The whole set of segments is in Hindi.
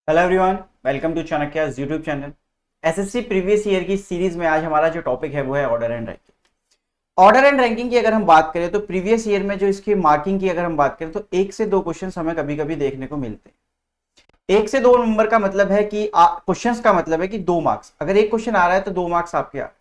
Hello everyone, welcome to Chanakya YouTube channel. SSC previous year की सीरीज में आज हमारा जो टॉपिक है वो है order and ranking. Order and ranking की अगर हम बात करें तो प्रीवियस ईयर में जो इसकी मार्किंग की अगर हम बात करें तो एक से दो क्वेश्चंस हमें कभी कभी देखने को मिलते हैं। एक से दो नंबर का मतलब है कि क्वेश्चंस का मतलब है कि 2 मार्क्स। अगर एक क्वेश्चन आ रहा है तो 2 मार्क्स आपके आ रहे हैं,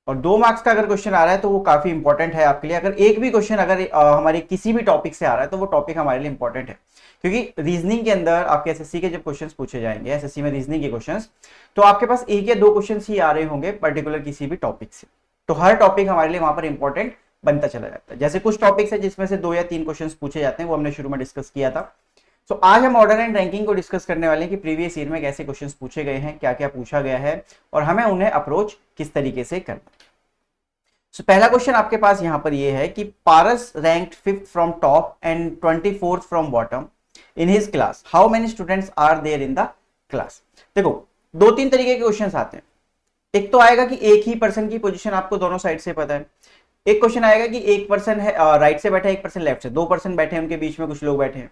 और 2 मार्क्स का अगर क्वेश्चन आ रहा है तो वो काफी इंपॉर्टेंट है आपके लिए। अगर एक भी क्वेश्चन अगर हमारे किसी भी टॉपिक से आ रहा है तो वो टॉपिक हमारे लिए इंपॉर्टेंट है, क्योंकि रीजनिंग के अंदर आपके एसएससी के जब क्वेश्चंस पूछे जाएंगे, एसएससी में रीजनिंग के क्वेश्चंस, तो आपके पास एक या दो क्वेश्चंस ही आ रहे होंगे पर्टिकुलर किसी भी टॉपिक से। तो हर टॉपिक हमारे लिए वहां पर इंपॉर्टेंट बनता चला जाता है। जैसे कुछ टॉपिक्स है जिसमें से 2 या 3 क्वेश्चन पूछे जाते हैं, वो हमने शुरू में डिस्कस किया था। तो आज हम ऑर्डर एंड रैंकिंग को डिस्कस करने वाले हैं कि प्रीवियस ईयर में कैसे क्वेश्चंस पूछे गए हैं, क्या क्या पूछा गया है, और हमें उन्हें अप्रोच किस तरीके से करना है। So, पहला क्वेश्चन आपके पास यहां पर ये है कि Paras ranked 5th from top and 24th from bottom in his class, how many students are there in the class. देखो, दो तीन तरीके के क्वेश्चंस आते हैं। एक तो आएगा कि एक ही पर्सन की पोजीशन आपको दोनों साइड से पता है। एक क्वेश्चन आएगा कि एक पर्सन है राइट से बैठा है, एक पर्सन लेफ्ट से, दो पर्सन बैठे हैं, उनके बीच में कुछ लोग बैठे हैं,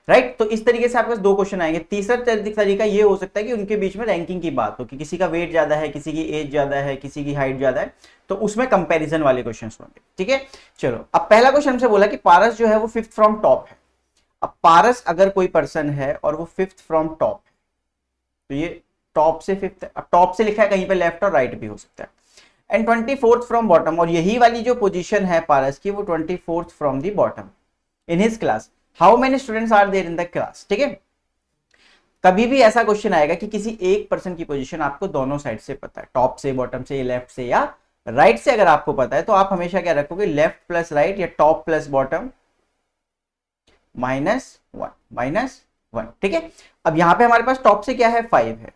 राइट। तो इस तरीके से आपके पास दो क्वेश्चन आएंगे। तीसरा तरीका ये हो सकता है कि उनके बीच में रैंकिंग की बात हो कि किसी का वेट ज्यादा है, किसी की एज ज्यादा है, किसी की हाइट ज्यादा है, तो उसमें कंपैरिजन वाले क्वेश्चन होंगे। ठीक है, चलो। अब पहला क्वेश्चन हमसे बोला कि पारस जो है वो 5th फ्रॉम टॉप है। अब पारस अगर कोई पर्सन है और वो 5th फ्रॉम टॉप है, तो ये टॉप से 5th है। अब टॉप से लिखा है, कहीं पे लेफ्ट और राइट भी हो सकता है। एंड 24th फ्रॉम बॉटम, और यही वाली जो पोजीशन है पारस की, वो 24th from the bottom in his class, how many students are there in the class. ठीक है, कभी भी ऐसा क्वेश्चन आएगा कि किसी एक पर्सन की पोजीशन आपको दोनों साइड से पता है, टॉप से, बॉटम से, लेफ्ट से या राइट से अगर आपको पता है, तो आप हमेशा क्या रखोगे, लेफ्ट प्लस राइट या टॉप प्लस बॉटम -1। ठीक है, अब यहां पे हमारे पास टॉप से क्या है, 5 है,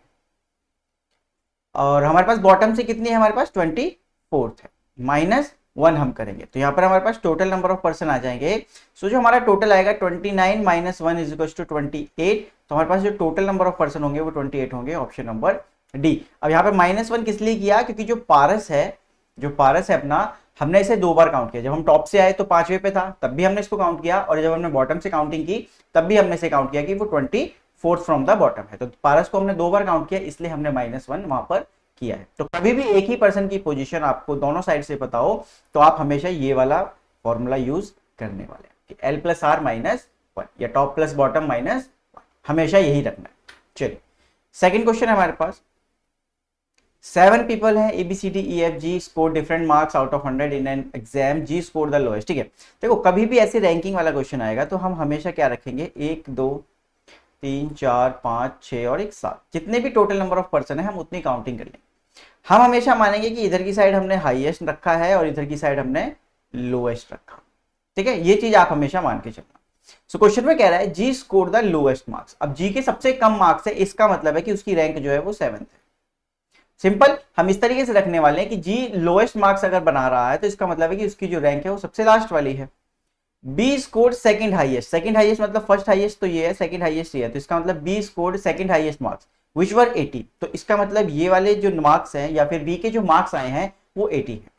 और हमारे पास बॉटम से कितनी है, हमारे पास 24th है, -1 हम करेंगे तो यहाँ पर हमारे पास टोटल नंबर ऑफ पर्सन आ जाएंगे। सो जो हमारा टोटल आएगा 29 - 1 = 28। तो हमारे पास जो टोटल नंबर ऑफ पर्सन होंगे वो 28 होंगे, ऑप्शन नंबर डी। अब यहाँ पे -1 किस लिए किया, क्योंकि जो पारस है अपना, हमने इसे 2 बार काउंट किया। जब हम टॉप से आए तो 5वें पे था, तब भी हमने इसको काउंट किया, और जब हमने बॉटम से काउंटिंग की तब भी हमने इसे काउंट किया कि वो 24th फ्रॉम द बॉटम है। तो पारस को हमने 2 बार काउंट किया, इसलिए हमने -1 वहां पर किया है। तो कभी भी एक ही पर्सन की पोजीशन आपको दोनों साइड से पता हो, तो आप हमेशा ये वाला फॉर्मूला यूज करने वाले हैं कि L + R -1 या टॉप प्लस बॉटम -1, हमेशा यही रखना है। चलिए, सेकंड क्वेश्चन है हमारे पास। 7 पीपल हैं, ABCDEFG score different marks out of 100 in an exam, G score the lowest. ठीक है, देखो कभी भी ऐसे रैंकिंग वाला क्वेश्चन आएगा तो हम हमेशा क्या रखेंगे, 1 2 3 4 5 6 और 1 7, जितने भी टोटल नंबर ऑफ पर्सन है हम उतनी काउंटिंग कर लेंगे। हम हमेशा मानेंगे कि इधर की साइड हमने हाईएस्ट रखा है और इधर की साइड हमने लोएस्ट रखा। ठीक है, ये चीज आप हमेशा मान के चलना। सो क्वेश्चन में कह रहा है जी स्कोर द लोएस्ट मार्क्स। अब जी के सबसे कम मार्क्स है, इसका मतलब है कि उसकी रैंक जो है वो 7th है। सिंपल, हम इस तरीके से रखने वाले हैं कि जी लोएस्ट मार्क्स अगर बना रहा है तो इसका मतलब है कि उसकी जो रैंक है वो सबसे लास्ट वाली है। बी स्कोर सेकंड हाईएस्ट, मतलब फर्स्ट हाईएस्ट तो ये है, सेकंड हाईएस्ट ये है, तो इसका मतलब B score second highest marks which were 80। तो इसका मतलब ये वाले जो मार्क्स हैं या फिर बी के जो मार्क्स आए हैं वो 80 है।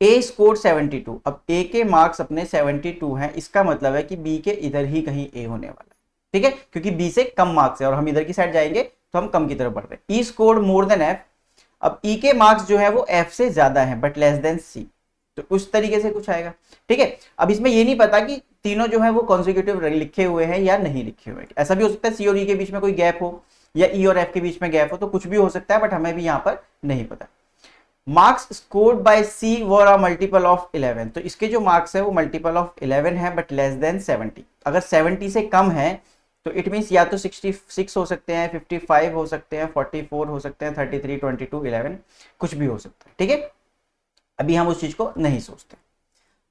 ए स्कोर 72, अब ए के मार्क्स अपने 72 हैं, इसका मतलब है कि बी के इधर ही कहीं ए होने वाला है। ठीक है, क्योंकि बी से कम मार्क्स है और हम इधर की साइड जाएंगे तो हम कम की तरफ बढ़ रहे हैं। ई स्कोर मोर देन एफ, अब ई के मार्क्स जो है वो एफ से ज्यादा है बट लेस देन सी, तो उस तरीके से कुछ आएगा। ठीक है, अब इसमें ये नहीं पता कि तीनों जो है वो कॉन्जिक्यूटिव लिखे हुए हैं या नहीं लिखे हुए हैं। ऐसा भी हो सकता है सी और ई के बीच में कोई गैप हो या ई और एफ के बीच में गैप हो, तो कुछ भी हो सकता है, बट हमें भी यहां पर नहीं पता। Marks scored by C were a multiple of 11, तो इसके जो मार्क्स है वो मल्टीपल ऑफ 11 है बट लेस देन 70। अगर 70 से कम है तो इट मींस या तो 66 हो सकते हैं, 55 हो सकते हैं, 44 हो सकते हैं, 33, 22, 11, कुछ भी हो सकता है। ठीक है, अभी हम उस चीज को नहीं सोचते,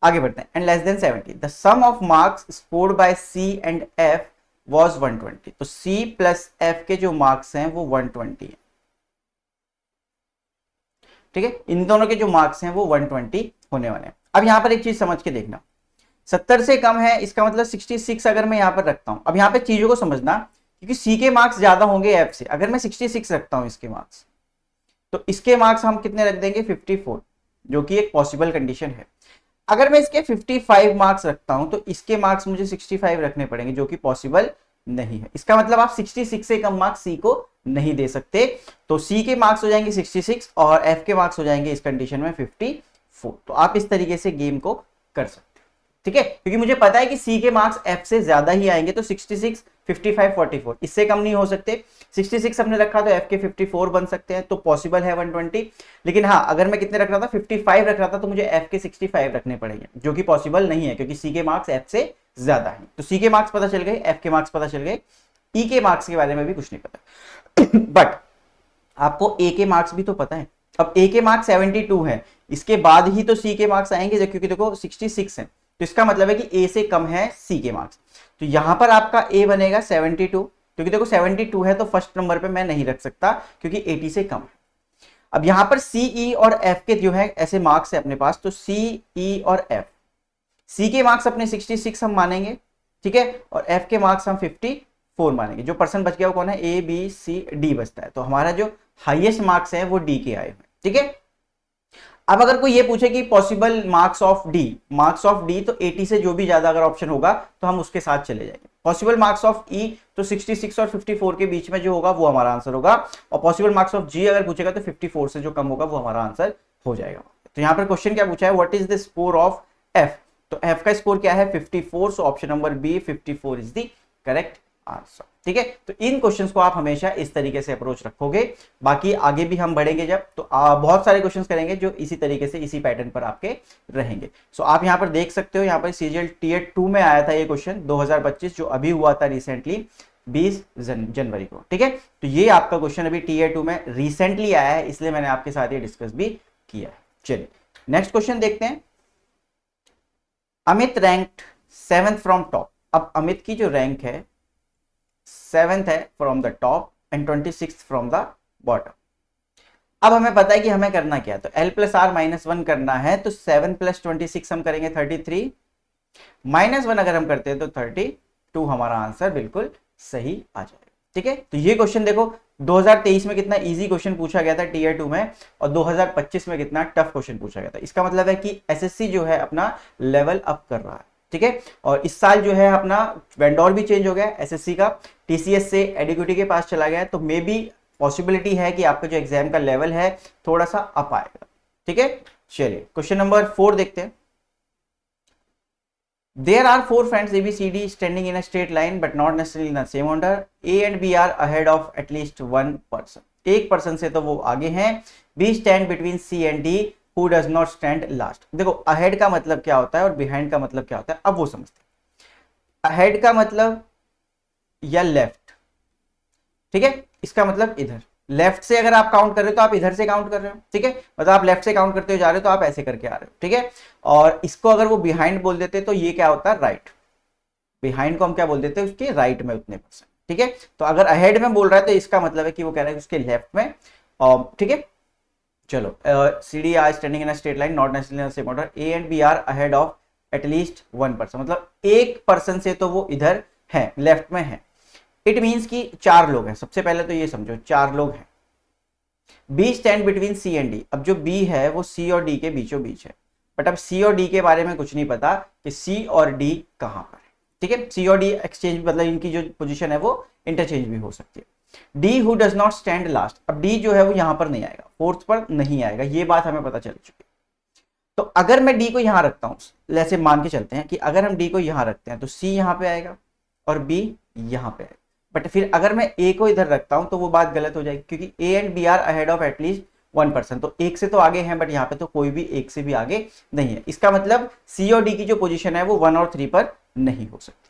आगे बढ़ते हैं। And less than 70, the sum of marks scored by C and F was 120, तो सी प्लस एफ के जो मार्क्स हैं वो 120 है। ठीक है, इन दोनों के जो मार्क्स हैं वो 120 होने वाले हैं। अब यहां पर एक चीज समझ के देखना, 70 से कम है, इसका मतलब 66 अगर मैं यहां पर रखता हूं। अब यहां पे चीजों को समझना, क्योंकि सी के मार्क्स ज्यादा होंगे एफ से। अगर मैं 66 रखता हूं इसके मार्क्स, तो इसके मार्क्स हम कितने रख देंगे, 54, जो कि एक पॉसिबल कंडीशन है। अगर मैं इसके 55 मार्क्स रखता हूं तो इसके मार्क्स मुझे 65 रखने पड़ेंगे, जो कि पॉसिबल नहीं है। इसका मतलब आप 66 से कम मार्क्स सी को नहीं दे सकते। तो सी के मार्क्स हो जाएंगे 66 और एफ के मार्क्स हो जाएंगे इस कंडीशन में 54। तो आप इस तरीके से गेम को कर सकते हो, ठीक है, क्योंकि मुझे पता है कि सी के मार्क्स एफ से ज्यादा ही आएंगे। तो 66, 55, 44 इससे कम नहीं हो सकते। 66 हमने रखा तो एफ के 54 बन सकते हैं, तो पॉसिबल है 120। लेकिन हाँ, अगर मैं कितने रख रहा था, 55 रख रहा था, तो मुझे एफ के 65 रखने पड़ेंगे, जो कि पॉसिबल नहीं है क्योंकि सी के मार्क्स एफ से ज्यादा है। तो सी के मार्क्स पता चल गए, एफ के मार्क्स पता चल गए, ई के मार्क्स के बारे में भी कुछ नहीं पता बट आपको ए के मार्क्स भी तो पता है। अब ए के मार्क्स 72 है, इसके बाद ही तो सी के मार्क्स आएंगे, क्योंकि देखो 66 है, तो इसका मतलब है कि ए से कम है सी के मार्क्स। तो यहां पर आपका ए बनेगा 72, क्योंकि देखो 72 है तो फर्स्ट नंबर पे मैं नहीं रख सकता क्योंकि 80 से कम है। अब यहां पर सी, ई और एफ के जो है ऐसे मार्क्स है अपने पास, तो सी, ई और एफ, सी के मार्क्स अपने 66 हम मानेंगे, ठीक है, और एफ के मार्क्स हम 54 मानेंगे। जो पर्सन बच गया वो कौन है, ए बी सी डी बचता है। तो हमारा जो हाईएस्ट मार्क्स है वो डी के आए हुए, ठीक है। अब अगर कोई ये पूछे कि पॉसिबल मार्क्स ऑफ डी, तो 80 से जो भी ज्यादा अगर ऑप्शन होगा तो हम उसके साथ चले जाएंगे। पॉसिबल मार्क्स ऑफ ई तो 66 और 54 के बीच में जो होगा वो हमारा आंसर होगा, और पॉसिबल मार्क्स ऑफ जी अगर पूछेगा तो 54 से जो कम होगा वो हमारा आंसर हो जाएगा। तो यहाँ पर क्वेश्चन क्या पूछा है, what is the score of F. तो एफ का स्कोर क्या है, 54। So option number B 54 is the correct answer, ठीक है। तो इन क्वेश्चंस को आप हमेशा इस तरीके से अप्रोच रखोगे। बाकी आगे भी हम बढ़ेंगे जब, तो बहुत सारे क्वेश्चंस करेंगे जो इसी तरीके से इसी पैटर्न पर आपके रहेंगे। सो आप यहां पर देख सकते हो, यहां पर सीजीएल टीयर 2 में आया था ये क्वेश्चन 2025, जो अभी हुआ था रिसेंटली 20 जनवरी को, ठीक है। तो ये आपका क्वेश्चन अभी टीयर 2 में रिसेंटली आया है, इसलिए मैंने आपके साथ ये डिस्कस भी किया है। चलिए नेक्स्ट क्वेश्चन देखते हैं। Amit ranked 7th from top. अब अमित की जो रैंक है 7th है from the top and 26th from the bottom. अब हमें पता है कि हमें करना क्या है, तो l प्लस आर माइनस 1 करना है। तो 7 प्लस 26 हम करेंगे 33, माइनस 1 अगर हम करते हैं तो 32 हमारा आंसर बिल्कुल सही आ जाएगा, ठीक है। तो ये क्वेश्चन देखो 2023 में कितना इजी क्वेश्चन पूछा गया था टीयर 2 में, और 2025 में कितना टफ क्वेश्चन पूछा गया था। इसका मतलब है कि एसएससी जो है अपना लेवल अप कर रहा है, ठीक है। और इस साल जो है अपना वेंडोर भी चेंज हो गया एसएससी का, टीसीएस से एडीक्यूटी के पास चला गया, तो मे बी पॉसिबिलिटी है कि आपका जो एग्जाम का लेवल है थोड़ा सा अप आएगा, ठीक है। चलिए क्वेश्चन नंबर 4 देखते हैं। There are 4 friends ABCD standing in a straight line but not necessarily in the same order. A and B are ahead of at least one person. एक पर्सन से तो वो आगे हैं। B stand between C and D who does not stand last. देखो ahead का मतलब क्या होता है और behind का मतलब क्या होता है, अब वो समझते हैं। ahead का मतलब या लेफ्ट, ठीक है, इसका मतलब इधर लेफ्ट से अगर आप काउंट कर रहे हो तो आप इधर से काउंट कर रहे हो, ठीक है, मतलब आप लेफ्ट से काउंट करते हो जा रहे हो तो आप ऐसे करके आ रहे हो, ठीक है। और इसको अगर वो बिहाइंड बोल देते तो ये क्या होता है, राइट। बिहाइंड को हम क्या बोल देते हैं, उसके राइट में उतने %, ठीक है। तो अगर अहेड में बोल रहा है तो इसका मतलब है कि वो कह रहा है उसके लेफ्ट में, ठीक है। चलो CD are standing in a straight line not necessarily in the same order. A and B are ahead of at least one person. मतलब एक पर्सन से तो वो इधर है, लेफ्ट में है। इट मीन्स कि 4 लोग हैं। सबसे पहले तो ये समझो 4 लोग हैं। B stand between C and D। अब जो B है वो C और D के बीचों बीच है, बट अब C और D के बारे में कुछ नहीं पता कि C और D कहां पर है, ठीक है। C और D एक्सचेंज मतलब इनकी जो पोजीशन है वो इंटरचेंज भी हो सकती है। D who does not stand last. अब D जो है वो यहां पर नहीं आएगा, 4th पर नहीं आएगा, ये बात हमें पता चल चुकी है। तो अगर मैं D को यहां रखता हूं, ऐसे मान के चलते हैं कि अगर हम D को यहां रखते हैं तो C यहां पे आएगा और B यहां पे आएगा। बट फिर अगर मैं A को इधर रखता हूं तो वो बात गलत हो जाएगी, क्योंकि A and B are ahead of at least 1 person. तो एक से तो आगे हैं, बट यहाँ पे तो कोई भी एक से भी आगे नहीं है। इसका मतलब C और D की जो पोजीशन है वो 1 और 3 पर नहीं हो सकती।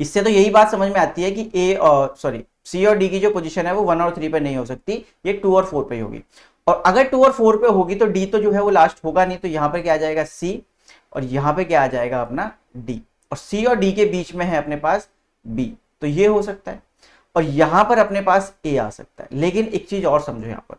इससे तो यही बात समझ में आती है कि C और D की जो पोजीशन है वो 1 और 3 पर नहीं हो सकती, ये 2 और 4 पे होगी। और अगर 2 और 4 पे होगी तो D तो जो है वो लास्ट होगा नहीं, तो यहाँ पर क्या आ जाएगा C, और यहाँ पे क्या आ जाएगा अपना D, और C और D के बीच में है अपने पास B, तो ये हो सकता है। और यहां पर अपने पास A आ सकता है। लेकिन एक चीज और समझो, यहां पर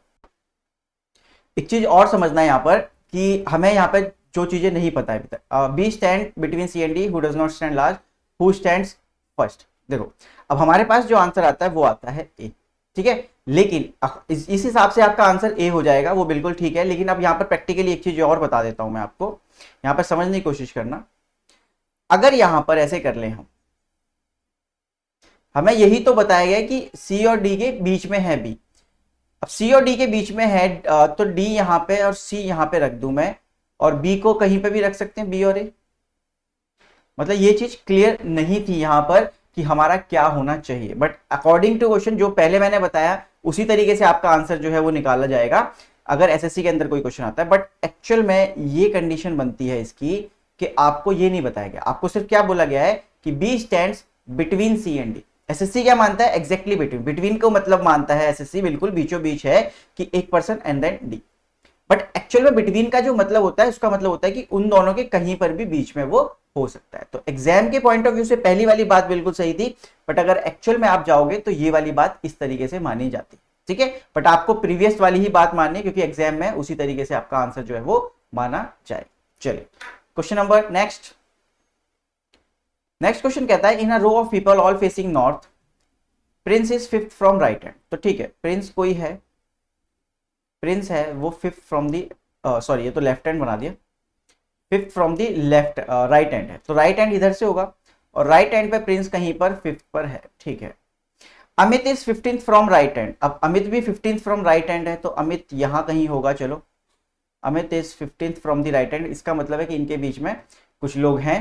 एक चीज और समझना है यहां पर, कि हमें यहां पर जो चीजें नहीं पता है अभी तक। B stand between C and D who does not stand last who stands first. देखो अब हमारे पास जो आंसर आता है वो आता है A, ठीक है। लेकिन इस हिसाब से आपका आंसर A हो जाएगा, वो बिल्कुल ठीक है। लेकिन अब यहां पर प्रैक्टिकली एक चीज और बता देता हूं मैं आपको, यहां पर समझने की कोशिश करना। अगर यहां पर ऐसे कर ले हम, हमें यही तो बताया गया कि सी और डी के बीच में है बी। अब सी और डी के बीच में है तो डी यहाँ पे और सी यहाँ पे रख दूं मैं, और बी को कहीं पे भी रख सकते हैं, बी और ए। मतलब ये चीज क्लियर नहीं थी यहाँ पर कि हमारा क्या होना चाहिए, बट अकॉर्डिंग टू क्वेश्चन जो पहले मैंने बताया उसी तरीके से आपका आंसर जो है वो निकाला जाएगा अगर एसएससी के अंदर कोई क्वेश्चन आता है। बट एक्चुअल में ये कंडीशन बनती है इसकी कि आपको ये नहीं बताया गया, आपको सिर्फ क्या बोला गया है कि B stands between C and D. SSC क्या मानता है, एग्जैक्टली बिटवीन, बिटवीन को मतलब मानता है एसएससी बिल्कुल बीचों बीच है कि एक person and then D. But actual में बिटवीन का जो मतलब होता है उसका मतलब होता है कि उन दोनों के कहीं पर भी बीच में वो हो सकता है। तो एग्जाम के पॉइंट ऑफ व्यू से पहली वाली बात बिल्कुल सही थी, बट अगर एक्चुअल में आप जाओगे तो ये वाली बात इस तरीके से मानी जाती है, ठीक है। बट आपको प्रीवियस वाली ही बात माननी है क्योंकि एग्जाम में उसी तरीके से आपका आंसर जो है वो माना जाए। चलिए क्वेश्चन नंबर नेक्स्ट क्वेश्चन कहता है in a row of people all facing north Prince is fifth from right hand. तो ठीक है, प्रिंस कोई है, प्रिंस है वो फिफ्थ फ्रॉम दी, सॉरी ये तो लेफ्ट हैंड बना दिया, fifth from the left right hand है, तो राइट हैंड इधर से होगा और राइट हैंड पे प्रिंस कहीं पर फिफ्थ पर है, ठीक है। Amit is 15th from right hand, अब अमित भी 15th फ्रॉम राइट हैंड है तो अमित यहां कहीं होगा। चलो Amit is 15th from the right hand, इसका मतलब है कि इनके बीच में कुछ लोग हैं।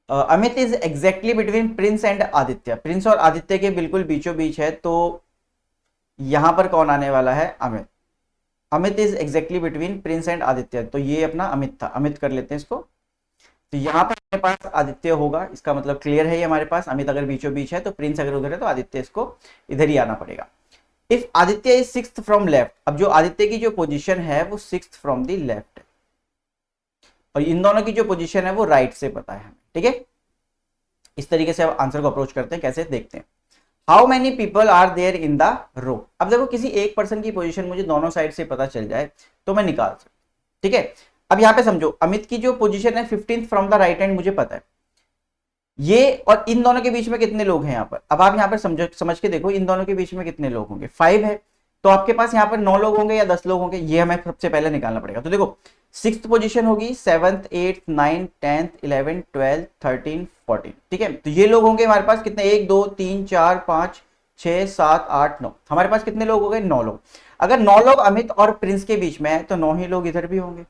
Amit is exactly between Prince and Aditya, Prince और आदित्य के बिल्कुल बीचों बीच है, तो यहां पर कौन आने वाला है, Amit. Amit is exactly between Prince and Aditya, तो ये अपना अमित था, अमित कर लेते हैं इसको। तो यहाँ पर हमारे पास आदित्य होगा, इसका मतलब क्लियर है ये हमारे पास, अमित अगर बीचों बीच है तो प्रिंस अगर उधर है तो आदित्य इसको इधर ही आना पड़ेगा। If Aditya is 6th from left, अब जो आदित्य की जो पोजीशन है वो 6th फ्रॉम द लेफ्ट है और इन दोनों की जो पोजीशन है वो राइट से पता है हमें, ठीक है। इस तरीके से अब आंसर को अप्रोच करते हैं, कैसे देखते हैं। How many people are there in the row, अब देखो किसी एक पर्सन की पोजीशन मुझे दोनों साइड से पता चल जाए तो मैं निकाल सकता, ठीक है। अब यहां पे समझो अमित की जो पोजीशन है 15th from the right hand मुझे पता है, ये और इन दोनों के बीच में कितने लोग हैं यहाँ पर। अब आप यहाँ पर समझ के देखो इन दोनों के बीच में कितने लोग होंगे, 5 है, तो आपके पास यहाँ पर 9 लोग होंगे या 10 लोग होंगे, ये हमें सबसे पहले निकालना पड़ेगा। तो देखो 6th पोजीशन होगी, 7th 8th 9th 10th 11th 12th 13 14, ठीक है। तो ये लोग होंगे हमारे पास कितने, 1 2 3 4 5 6 7 8 9, हमारे पास कितने लोग हो गए, 9 लोग। अगर 9 लोग अमित और प्रिंस के बीच में है तो 9 ही लोग इधर भी होंगे,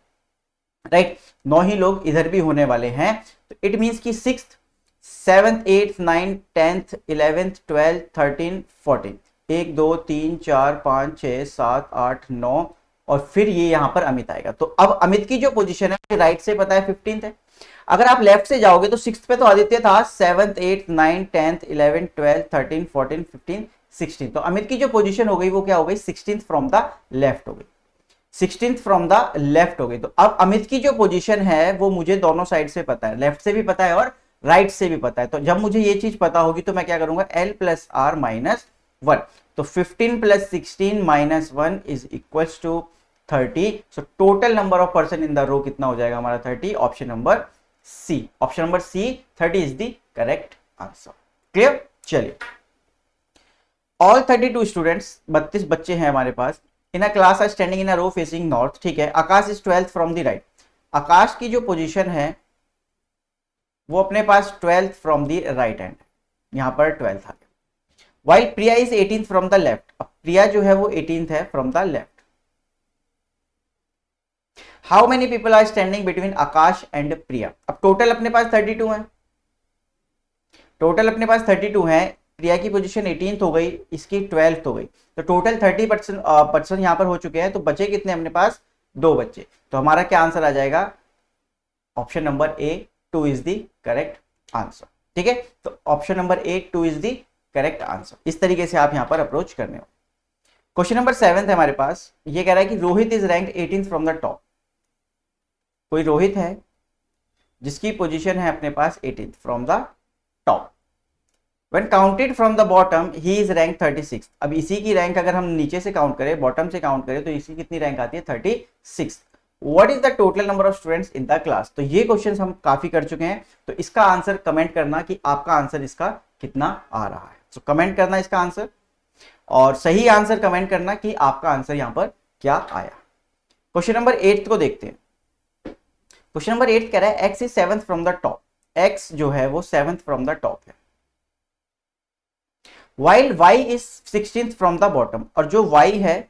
राइट, 9 ही लोग इधर भी होने वाले हैं। तो इट मींस कि 6th 7th 8th 9th 10th 11th 12th 13 14, 1 2 3 4 5 6 7 8 9 और फिर ये यहां पर अमित आएगा। तो अब अमित की जो पोजीशन है राइट से पता है 15th है, अगर आप लेफ्ट से जाओगे तो 6th पे तो आदित्य था, 7th 8th 9th 10th 11th 12th 13 14 15 16, तो अमित की जो पोजीशन हो गई वो क्या हो गई, 16th फ्रॉम द लेफ्ट हो गई, 16th फ्रॉम द लेफ्ट हो गई। तो अब अमित की जो पोजीशन है वो मुझे दोनों साइड से पता है, लेफ्ट से भी पता है और राइट से भी पता है। तो जब मुझे ये चीज पता होगी तो मैं क्या करूंगा, L प्लस आर माइनस 1, तो 15 plus 16 minus 1 is equals to 30। So total number of person in the row कितना हो जाएगा हमारा, 30। Option number C, option number C 30 is the correct answer. Clear. चलिए ऑल 32 स्टूडेंट्स, 32 बच्चे हैं हमारे पास, in a class are standing in a row facing north, ठीक है। Akash is 12th from the right, Akash की जो पोजीशन है वो अपने पास 12th from the right hand, यहां पर 12th आ गया। While Priya is 18th from the left, अब प्रिया जो है वो 18th है from the left. How many people are standing between Akash and Priya, अब टोटल अपने पास 32 है, टोटल अपने पास 32 है, प्रिया की पोजीशन 18th हो गई, इसकी 12th हो गई, तो टोटल 30% पर्सन यहां पर हो चुके हैं। तो बचे कितने अपने पास, 2 बच्चे, तो हमारा क्या आंसर आ जाएगा, option number A 2 is the correct answer, ठीक है। तो option number A 2 is the correct answer. इस तरीके से आप यहां पर अप्रोच करने हो। क्वेश्चन नंबर 7 है हमारे पास, ये कह रहा है कि Rohit is ranked 18th from the top, कोई रोहित है जिसकी पोजीशन है अपने पास 18th from the top. When counted from the bottom, he is ranked 36. अब इसी की रैंक अगर हम नीचे से काउंट करें, बॉटम से काउंट करें, तो इसी कितनी रैंक आती है, 36। What is the total number of students in the class? तो ये क्वेश्चन हम काफी कर चुके हैं, तो इसका आंसर कमेंट करना कि आपका आंसर इसका कितना आ रहा है। तो कमेंट करना इसका आंसर, और सही आंसर कमेंट करना कि आपका आंसर यहां पर क्या आया। क्वेश्चन नंबर 8 को देखते हैं। क्वेश्चन नंबर 8 कह रहा है x is 7th from the top, x जो है वो 7th फ्रॉम द टॉप है। While y is 16th from the bottom, और जो y है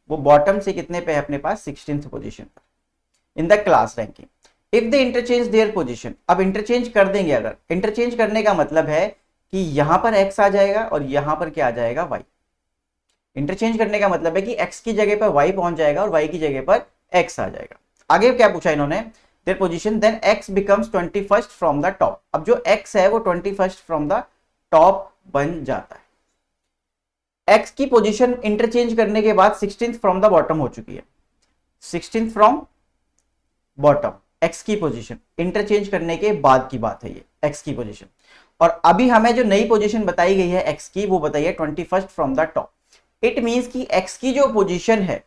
वो बॉटम से कितने पे है अपने पास, 16th पोजीशन पर इन the class ranking. If they interchange their position, अब इंटरचेंज कर देंगे, अगर इंटरचेंज करने का मतलब है कि यहां पर x आ जाएगा और यहां पर क्या आ जाएगा, y। इंटरचेंज करने का मतलब है कि x की जगह पर y पहुंच जाएगा और y की जगह पर x आ जाएगा। आगे क्या पूछा इन्होंने, there position then x becomes 21st from the top. अब जो x है वो 21st फ्रॉम द टॉप बन जाता है। x की पोजीशन इंटरचेंज करने के बाद 16th फ्रॉम द बॉटम हो चुकी है। 16th फ्रॉम बॉटम x की पोजीशन इंटरचेंज करने के बाद की बात है ये, x की पोजीशन। और अभी हमें जो नई पोजीशन बताई गई है x की, वो बताइए 21st from the top. It means कि x की जो पोजीशन है,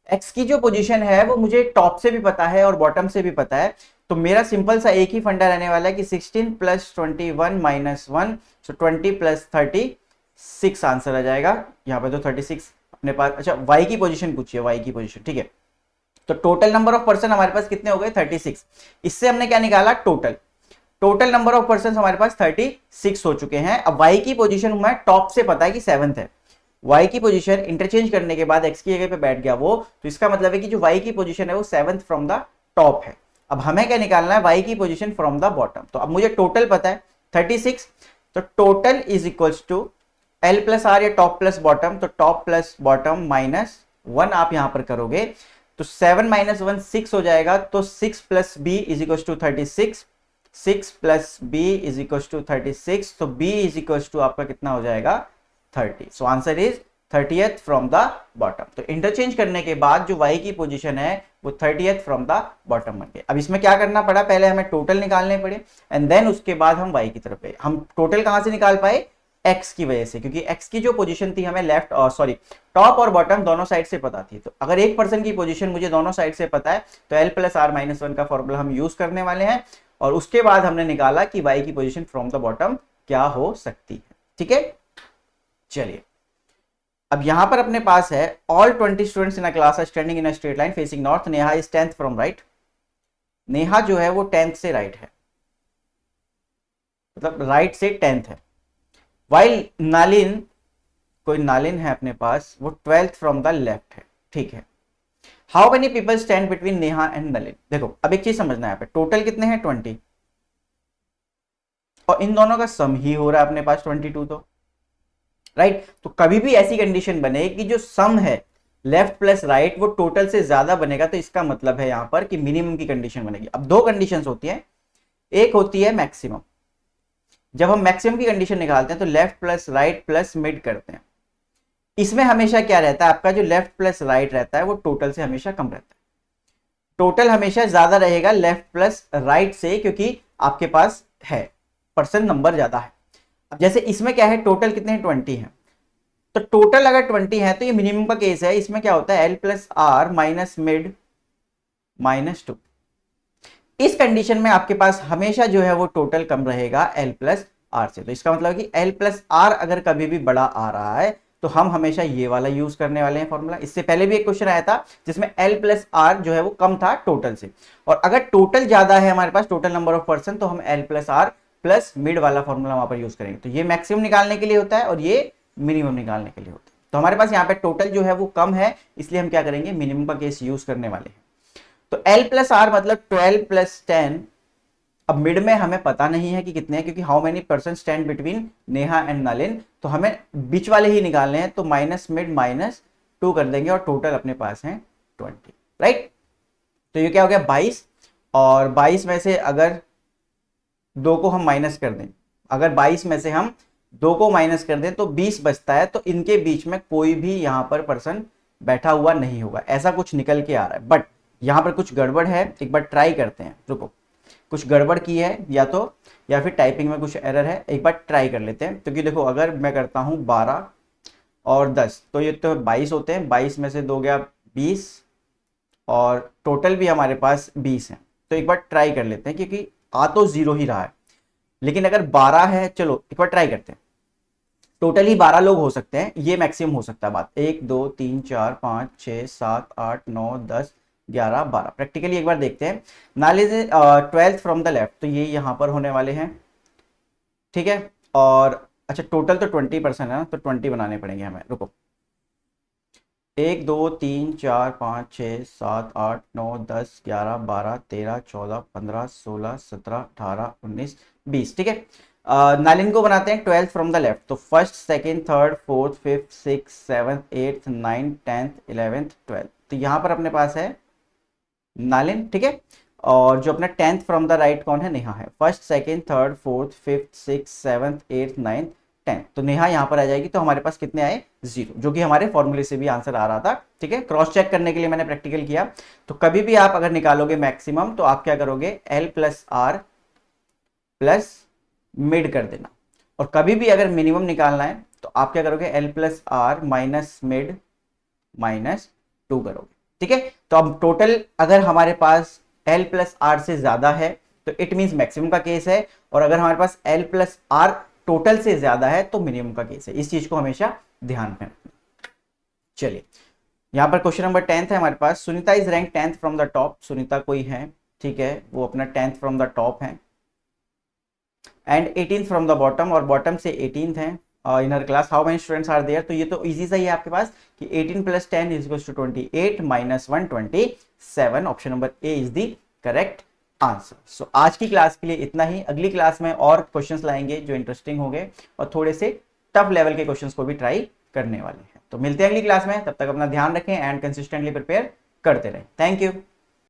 x की जो पोजीशन है वो मुझे टॉप से भी पता है और बॉटम से भी पता है। तो मेरा सिंपल सा एक ही फंडा रहने वाला है कि 16 प्लस 21 माइनस 1, सो 20 प्लस 36 आंसर आ जाएगा। यहाँ पे तो 36 अपने पास। अच्छा, y की पोजीशन पूछिए, y की पोजीशन, ठीक है। तो टोटल नंबर ऑफ पर्सन हमारे पास कितने हो गए, 36। इससे हमने क्या निकाला, टोटल नंबर ऑफ पर्सन हमारे पास 36 हो चुके हैं। अब y की पोजीशन मैं टॉप से पता है कि 7th है। y की पोजीशन इंटरचेंज करने के बाद x की जगह पे बैठ गया वो, तो इसका मतलब है कि जो y की पोजीशन है वो 7th फ्रॉम द टॉप है। अब हमें क्या निकालना है, y की पोजीशन फ्रॉम द बॉटम। तो अब मुझे टोटल पता है 36, तो total is equals to L plus R या टॉप प्लस बॉटम, तो टॉप प्लस बॉटम माइनस 1 आप यहां पर करोगे तो 7 माइनस 1 6 हो जाएगा। तो 6 plus B is equals to 36, 6 plus B is equals to 36, तो b इज इक्वल्स टू आपका कितना हो जाएगा, 30। So answer is 30th from the bottom. तो इंटरचेंज करने के बाद जो y की पोजीशन है वो 30th फ्रॉम द बॉटम बन गई। अब इसमें क्या करना पड़ा, पहले हमें टोटल निकालने पड़े एंड देन उसके बाद हम y की तरफ गए। हम टोटल कहां से निकाल पाए, x की वजह से, क्योंकि x की जो पोजीशन थी हमें लेफ्ट और सॉरी टॉप और बॉटम दोनों साइड से पता थी। तो अगर एक पर्सन की पोजीशन मुझे दोनों साइड से पता है तो L प्लस आर माइनस 1 का फॉर्मूला हम यूज करने वाले हैं, और उसके बाद हमने निकाला कि y की पोजीशन फ्रॉम द बॉटम क्या हो सकती है। ठीक है, चलिए अब यहां पर अपने पास है all 20 students in a class are standing in a straight line facing north. Neha is 10th from right. Neha जो है वो 10th से राइट है, मतलब राइट से 10th है। वाइल नालिन, कोई नालिन है अपने पास, वो 12th फ्रॉम द लेफ्ट है। ठीक है, how many people stand between Neha and Nalin. देखो अब एक चीज समझना है, यहाँ पे टोटल कितने हैं 20, और इन दोनों का सम ही हो रहा है अपने पास 22, तो राइट। तो कभी भी ऐसी कंडीशन बने कि जो सम है लेफ्ट प्लस राइट वो टोटल से ज्यादा बनेगा, तो इसका मतलब है यहां पर कि मिनिमम की कंडीशन बनेगी। अब दो कंडीशंस होती हैं, एक होती है मैक्सिमम। जब हम मैक्सिमम की कंडीशन निकालते हैं तो left plus right plus mid करते हैं। इसमें हमेशा क्या रहता है, आपका जो लेफ्ट प्लस राइट रहता है वो टोटल से हमेशा कम रहता है। टोटल हमेशा ज्यादा रहेगा लेफ्ट प्लस राइट से, क्योंकि आपके पास है पर्सन नंबर ज्यादा है। अब जैसे इसमें क्या है, टोटल कितने हैं 20 हैं, तो टोटल अगर 20 है तो ये मिनिमम का केस है। इसमें क्या होता है, L plus R minus mid minus 2। इस कंडीशन में आपके पास हमेशा जो है वो टोटल कम रहेगा L प्लस आर से। तो इसका मतलब कि L प्लस आर अगर कभी भी बड़ा आ रहा है तो हम हमेशा ये वाला यूज करने वाले हैं फॉर्मूला। इससे पहले भी एक क्वेश्चन आया था जिसमें L प्लस आर जो है वो कम था टोटल से, और अगर टोटल ज्यादा है हमारे पास, टोटल नंबर ऑफ पर्सन, तो हम L plus R plus mid वाला फॉर्मूला वहां पर यूज करेंगे। तो ये मैक्सिमम निकालने के लिए होता है और ये मिनिमम निकालने के लिए होता है। तो हमारे पास यहाँ पे टोटल जो है वो कम है, इसलिए हम क्या करेंगे, मिनिमम का केस यूज करने वाले हैं। तो L प्लस आर मतलब 12 प्लस 10। अब मिड में हमें पता नहीं है कि कितने हैं, क्योंकि how many person stand between Neha and Nalin, तो हमें बीच वाले ही निकालने हैं। तो माइनस मिड माइनस 2 कर देंगे और टोटल अपने पास है 20, राइट। तो ये क्या हो गया 22, और 22 में से अगर 2 को हम माइनस कर दें, अगर 22 में से हम 2 को माइनस कर दें तो 20 बचता है। तो इनके बीच में कोई भी यहां पर पर्सन बैठा हुआ नहीं होगा, ऐसा कुछ निकल के आ रहा है। बट यहां पर कुछ गड़बड़ है, एक बार ट्राई करते हैं, रुको, कुछ गड़बड़ की है या फिर टाइपिंग में कुछ एरर है, एक बार ट्राई कर लेते हैं। क्योंकि देखो अगर मैं करता हूं 12 और 10 तो ये तो 22 होते हैं, 22 में से 2 गया 20, और टोटल भी हमारे पास 20 है। तो एक बार ट्राई कर लेते हैं, क्योंकि आ तो 0 ही रहा है, लेकिन अगर 12 है, चलो एक बार ट्राई करते हैं। टोटल ही 12 लोग हो सकते हैं, ये मैक्सिमम हो सकता है बात। 1 2 3 4 5 6 7 8 9 10 11 12। प्रैक्टिकली एक बार देखते हैं। नाल is 12th from the left, तो ये यहां पर होने वाले हैं, ठीक है। और अच्छा टोटल तो 20% है ना, तो 20 बनाने पड़ेंगे हमें, रुको। 1 2 3 4 5 6 7 8 9 10 11 12 13 14 15 16 17 18 19 20, ठीक है। नालिन को बनाते हैं 12 फ्रॉम द लेफ्ट, तो first second third fourth fifth six seventh eighth ninth tenth 11th 12th, तो यहां पर अपने पास है नालिन, ठीक है। और जो अपना 10th फ्रॉम द राइट कौन है, नेहा है। First second third fourth fifth six seventh eighth ninth 10th, तो नेहा यहाँ पर आ जाएगी। तो हमारे पास कितने आए, 0, जो कि हमारे फॉर्मूले से भी आंसर आ रहा था, ठीक है। क्रॉस चेक करने के लिए मैंने प्रैक्टिकल किया। तो कभी भी आप अगर निकालोगे मैक्सिमम, तो आप क्या करोगे, L plus R plus mid कर देना। और कभी भी अगर मिनिमम निकालना है, तो आप क्या करोगे, L plus R minus mid minus 2 करोगे, ठीक है। तो अब टोटल अगर हमारे पास L प्लस आर से ज्यादा है, तो इट मीन मैक्सिमम का केस है। और अगर हमारे पास L प्लस आर टोटल से ज्यादा है, तो मिनिमम का केस है। इस चीज को हमेशा ध्यान में रखना। चलिए, यहां पर क्वेश्चन नंबर 10 है हमारे पास। Sunita is rank 10th from the top. Sunita कोई है, ठीक है, वो अपना 10th फ्रॉम द टॉप है, and 18th from the bottom, और बॉटम से 18th है in her class. How many students are there, तो ये तो इजी सा ही है आपके पास कि 18 plus 10 is equals to 28 minus 1 27। Option number A is the correct answer. So आज की क्लास के लिए इतना ही। अगली क्लास में और क्वेश्चंस लाएंगे जो इंटरेस्टिंग होंगे, और थोड़े से टफ लेवल के क्वेश्चंस को भी ट्राई करने वाले हैं। तो मिलते हैं अगली क्लास में, तब तक अपना ध्यान रखें एंड कंसिस्टेंटली प्रिपेयर करते रहें। Thank you.